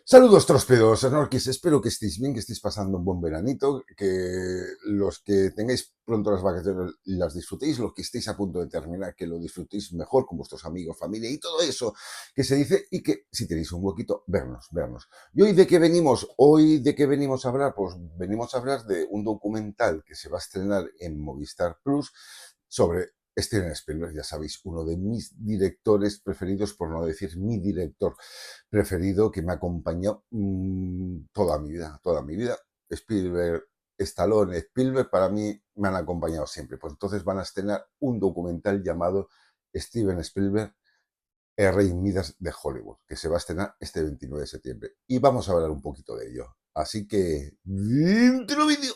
Saludos tróspidos, Snorkis. Espero que estéis bien, que estéis pasando un buen veranito, que los que tengáis pronto las vacaciones las disfrutéis, los que estéis a punto de terminar, que lo disfrutéis mejor con vuestros amigos, familia y todo eso que se dice, y que si tenéis un huequito, vernos. ¿Y hoy de qué venimos? Hoy de qué venimos a hablar? Pues venimos a hablar de un documental que se va a estrenar en Movistar Plus sobre Steven Spielberg, ya sabéis, uno de mis directores preferidos, por no decir mi director preferido, que me acompañó toda mi vida, toda mi vida. Spielberg, Stallone, Spielberg, para mí me han acompañado siempre. Pues entonces van a estrenar un documental llamado Steven Spielberg, el Rey Midas de Hollywood, que se va a estrenar este 29 de septiembre. Y vamos a hablar un poquito de ello. Así que, ¡dentro vídeo!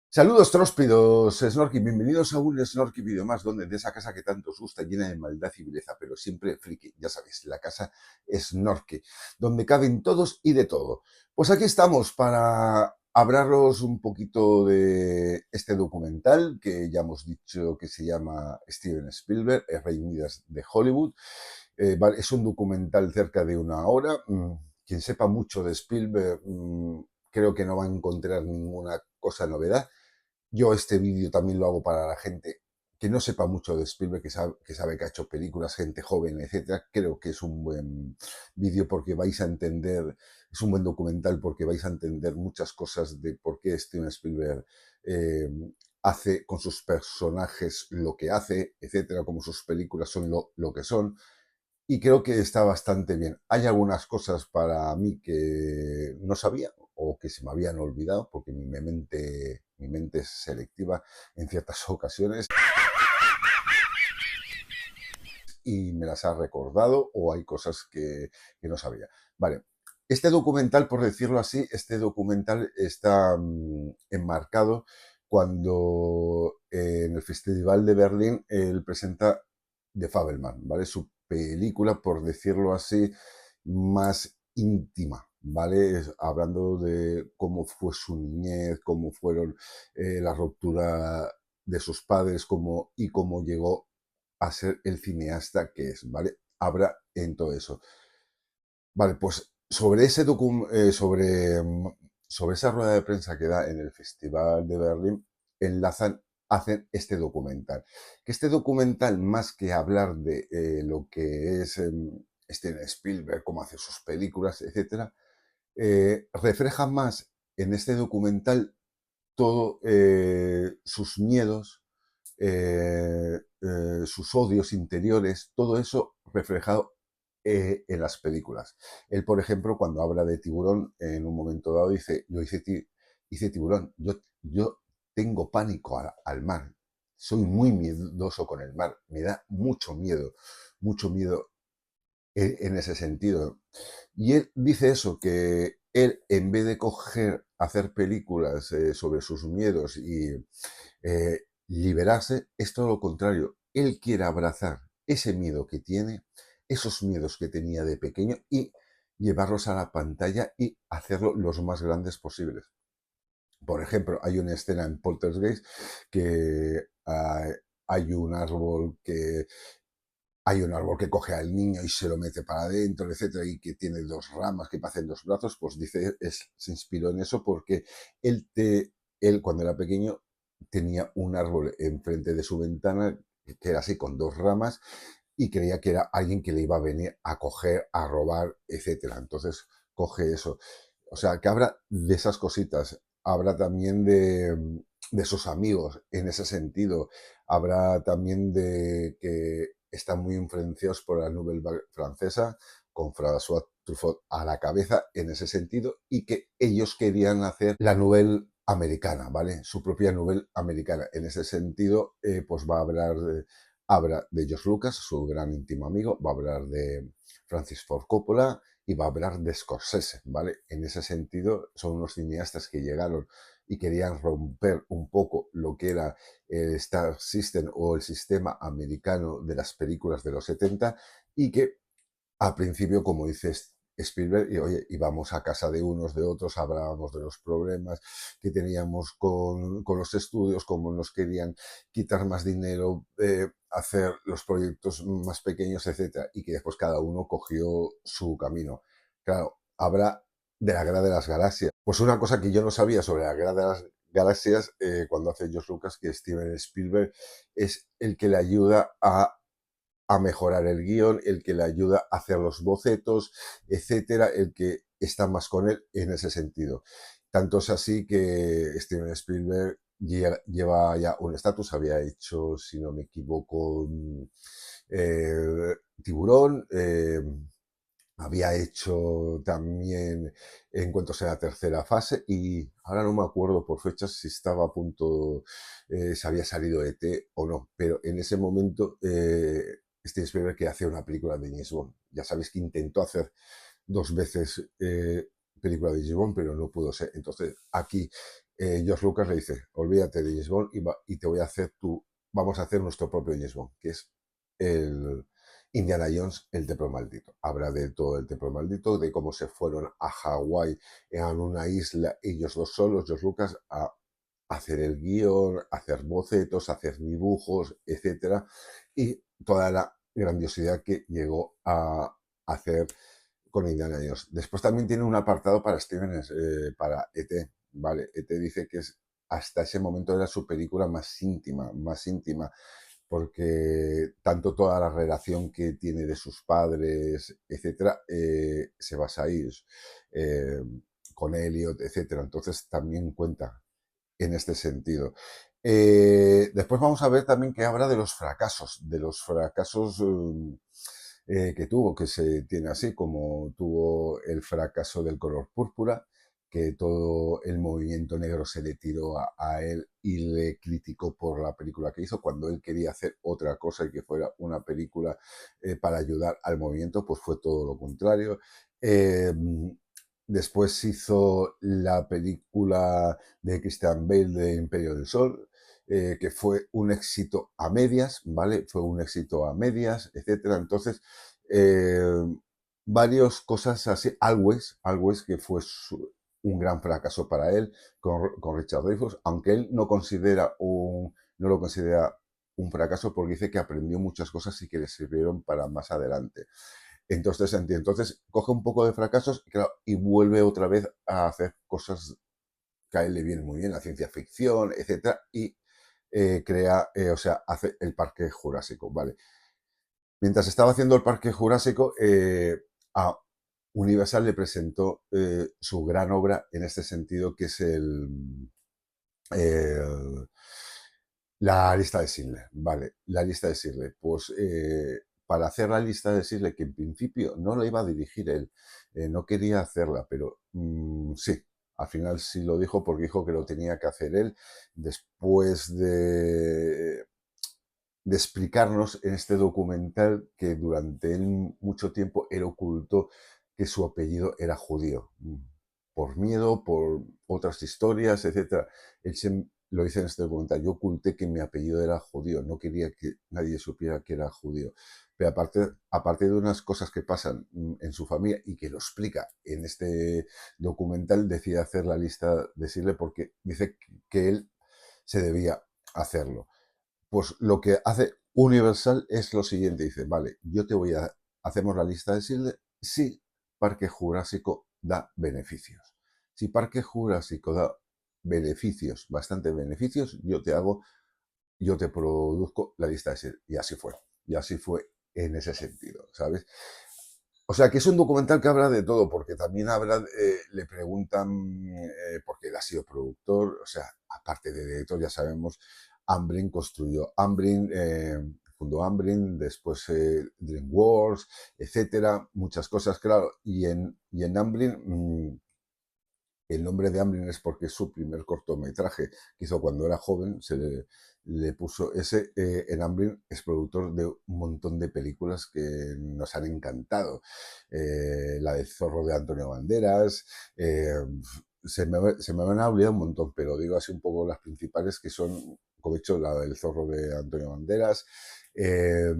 Saludos tróspidos, Snorky, bienvenidos a un Snorky vídeo más, donde de esa casa que tanto os gusta, llena de maldad y vileza, pero siempre friki, ya sabéis, la casa Snorky, donde caben todos y de todo. Pues aquí estamos para hablaros un poquito de este documental que ya hemos dicho que se llama Steven Spielberg, el Rey Midas de Hollywood. Es un documental cerca de una hora. Quien sepa mucho de Spielberg, creo que no va a encontrar ninguna cosa novedad. Yo este vídeo también lo hago para la gente que no sepa mucho de Spielberg, que sabe que ha hecho películas, gente joven, etcétera. Creo que es un buen vídeo porque vais a entender, es un buen documental porque vais a entender muchas cosas de por qué Steven Spielberg eh, hace con sus personajes lo que hace, etcétera, como sus películas son lo que son. Y creo que está bastante bien. Hay algunas cosas para mí que no sabía o que se me habían olvidado, porque mi mente es selectiva en ciertas ocasiones y me las ha recordado, o hay cosas que no sabía. Vale, este documental, por decirlo así, este documental está enmarcado cuando en el Festival de Berlín él presenta The Fabelman, ¿vale? Su película, por decirlo así, más íntima, ¿vale? Hablando de cómo fue su niñez, cómo fueron la ruptura de sus padres, y cómo llegó a ser el cineasta que es, ¿vale? Habla en todo eso. Vale, pues sobre sobre esa rueda de prensa que da en el Festival de Berlín, hacen este documental. Que este documental, más que hablar de lo que es Steven Spielberg, cómo hace sus películas, etcétera, refleja más en este documental todo sus miedos, sus odios interiores, todo eso reflejado en las películas. Él, por ejemplo, cuando habla de Tiburón, en un momento dado dice, hice Tiburón, yo tengo pánico al mar, soy muy miedoso con el mar, me da mucho miedo en ese sentido. Y él dice eso, que él, en vez de hacer películas sobre sus miedos y liberarse, es todo lo contrario. Él quiere abrazar ese miedo que tiene, esos miedos que tenía de pequeño, y llevarlos a la pantalla y hacerlo los más grandes posibles. Por ejemplo, hay una escena en Poltergeist que hay un árbol que hay un árbol que coge al niño y se lo mete para adentro, etcétera, y que tiene dos ramas que parecen dos brazos. Pues dice, se inspiró en eso porque él cuando era pequeño tenía un árbol enfrente de su ventana que era así con dos ramas, y creía que era alguien que le iba a venir a coger, a robar, etcétera. Entonces coge eso. O sea, que habla de esas cositas, habla también de sus amigos en ese sentido, habrá también de que están muy influenciados por la Nouvelle Vague francesa, con François Truffaut a la cabeza en ese sentido, y que ellos querían hacer la Nouvelle americana, ¿vale? Su propia Nouvelle americana. En ese sentido, pues va a habla de George Lucas, su gran íntimo amigo, va a hablar de Francis Ford Coppola, y va a hablar de Scorsese, ¿vale? En ese sentido, son unos cineastas que llegaron y querían romper un poco lo que era el Star System o el sistema americano de las películas de los 70 y que al principio, como dices Spielberg, y oye, íbamos a casa de unos, de otros, hablábamos de los problemas que teníamos con los estudios, cómo nos querían quitar más dinero, hacer los proyectos más pequeños, etcétera, y que después cada uno cogió su camino. Claro, habla de la Guerra de las Galaxias. Pues una cosa que yo no sabía sobre la Guerra de las Galaxias, cuando hace George Lucas, que Steven Spielberg es el que le ayuda a mejorar el guión, el que le ayuda a hacer los bocetos, etcétera, el que está más con él en ese sentido. Tanto es así que Steven Spielberg lleva ya un estatus, había hecho, si no me equivoco, Tiburón, había hecho también Encuentros en la tercera fase y ahora no me acuerdo por fechas si estaba a punto, si había salido ET o no, pero en ese momento Steven Spielberg que hace una película de James Bond. Ya sabéis que intentó hacer dos veces película de James Bond, pero no pudo ser. Entonces aquí George Lucas le dice, olvídate de James Bond y te voy a hacer vamos a hacer nuestro propio James Bond, que es el Indiana Jones, el templo maldito. Habla de todo el templo maldito, de cómo se fueron a Hawái, en una isla, ellos dos solos, George Lucas, a hacer el guión, hacer bocetos, hacer dibujos, etcétera, y toda la grandiosidad que llegó a hacer con Indiana Jones. Después también tiene un apartado para para ET, ¿vale? ET dice que hasta ese momento era su película más íntima, porque tanto toda la relación que tiene de sus padres, etcétera, se basa ahí, eh, con Elliot, etcétera. Entonces también cuenta en este sentido. Después vamos a ver también que habla de los fracasos que tuvo, que se tiene así, como tuvo el fracaso del color púrpura, que todo el movimiento negro se le tiró a él y le criticó por la película que hizo, cuando él quería hacer otra cosa y que fuera una película para ayudar al movimiento, pues fue todo lo contrario. Eh, Después hizo la película de Christian Bale de Imperio del Sol, que fue un éxito a medias, ¿vale? Fue un éxito a medias, etcétera. Entonces, eh, varias cosas así. Always que fue un gran fracaso para él con Richard Dreyfuss, aunque él no lo considera un fracaso porque dice que aprendió muchas cosas y que le sirvieron para más adelante. Entonces coge un poco de fracasos claro, y vuelve otra vez a hacer cosas que a él le vienen muy bien, la ciencia ficción, etcétera, y crea, o sea, hace el Parque Jurásico, ¿vale? Mientras estaba haciendo el Parque Jurásico, a Universal le presentó su gran obra en este sentido, que es el la lista de Schindler, vale, la lista de Schindler. Pues para hacer la lista de Schindler, que en principio no la iba a dirigir él, no quería hacerla, pero sí, al final sí lo dijo porque dijo que lo tenía que hacer él después de explicarnos en este documental que durante él mucho tiempo él ocultó que su apellido era judío, por miedo, por otras historias, etcétera. Él lo dice en este documental, yo oculté que mi apellido era judío, no quería que nadie supiera que era judío. Pero aparte de unas cosas que pasan en su familia y que lo explica en este documental, decide hacer la lista de Schindler porque dice que él se debía hacerlo. Pues lo que hace Universal es lo siguiente, dice, vale, hacemos la lista de Schindler si Parque Jurásico da beneficios. Si Parque Jurásico da beneficios, bastantes beneficios, yo te produzco la lista de Schindler. Y así fue en ese sentido, ¿sabes? O sea, que es un documental que habla de todo, porque también le preguntan, porque él ha sido productor, o sea, aparte de director, ya sabemos, Amblin construyó Amblin, fundó Amblin, después DreamWorks, etcétera, muchas cosas, claro, y en Amblin El nombre de Amblin es porque es su primer cortometraje que hizo cuando era joven, le puso ese. En Amblin es productor de un montón de películas que nos han encantado. La del Zorro de Antonio Banderas. eh, se me van a olvidar un montón, pero digo así un poco las principales que son, como he dicho, la del Zorro de Antonio Banderas. eh,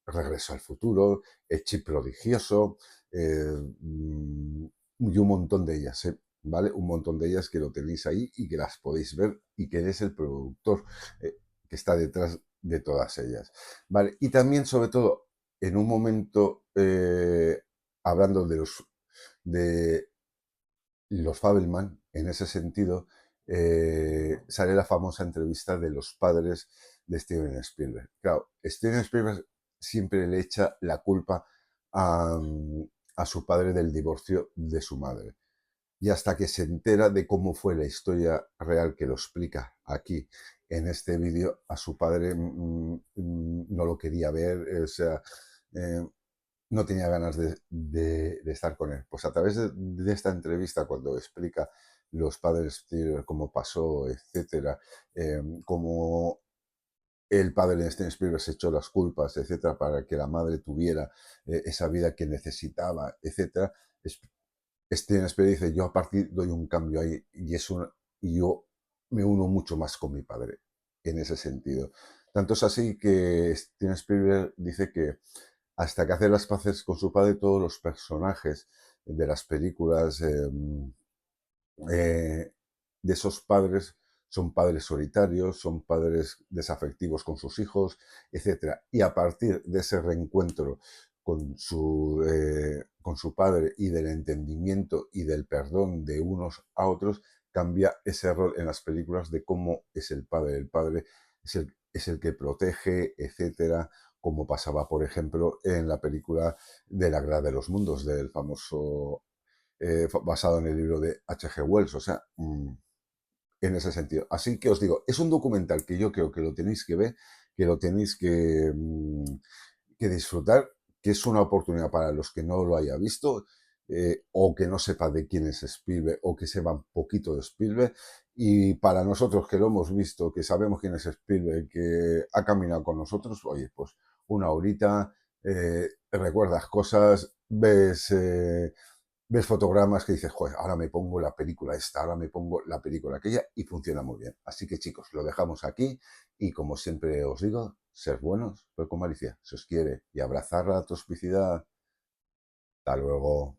Regreso al futuro, El Chip prodigioso. eh, mm, y un montón de ellas, ¿eh? ¿Vale? Un montón de ellas que lo tenéis ahí y que las podéis ver y que eres el productor que está detrás de todas ellas, ¿vale? Y también, sobre todo, en un momento, hablando de los Fabelman, en ese sentido, sale la famosa entrevista de los padres de Steven Spielberg. Claro, Steven Spielberg siempre le echa la culpa a, a su padre del divorcio de su madre. Y hasta que se entera de cómo fue la historia real, que lo explica aquí en este vídeo, a su padre no lo quería ver, o sea, eh, no tenía ganas de estar con él. Pues a través de esta entrevista, cuando explica los padres, cómo pasó, etcétera, cómo el padre de Steven Spielberg se echó las culpas, etcétera, para que la madre tuviera esa vida que necesitaba, etcétera. Steven Spielberg dice, yo a partir doy un cambio ahí y yo me uno mucho más con mi padre en ese sentido. Tanto es así que Steven Spielberg dice que hasta que hace las paces con su padre, todos los personajes de las películas eh, de esos padres son padres solitarios, son padres desafectivos con sus hijos, etcétera. Y a partir de ese reencuentro con su padre y del entendimiento y del perdón de unos a otros, cambia ese rol en las películas de cómo es el padre. El padre es el que protege, etcétera, como pasaba, por ejemplo, en la película de La Guerra de los Mundos, del famoso basado en el libro de H.G. Wells, o sea, en ese sentido. Así que os digo, es un documental que yo creo que lo tenéis que ver, que lo tenéis que disfrutar, que es una oportunidad para los que no lo haya visto, o que no sepa de quién es Spielberg, o que sepa un poquito de Spielberg, y para nosotros que lo hemos visto, que sabemos quién es Spielberg, que ha caminado con nosotros, oye, pues una horita, recuerdas cosas, ves fotogramas que dices, joder, ahora me pongo la película esta, ahora me pongo la película aquella y funciona muy bien. Así que chicos, lo dejamos aquí y como siempre os digo, ser buenos, pero con malicia, si os quiere, y abrazar la toxicidad. Hasta luego.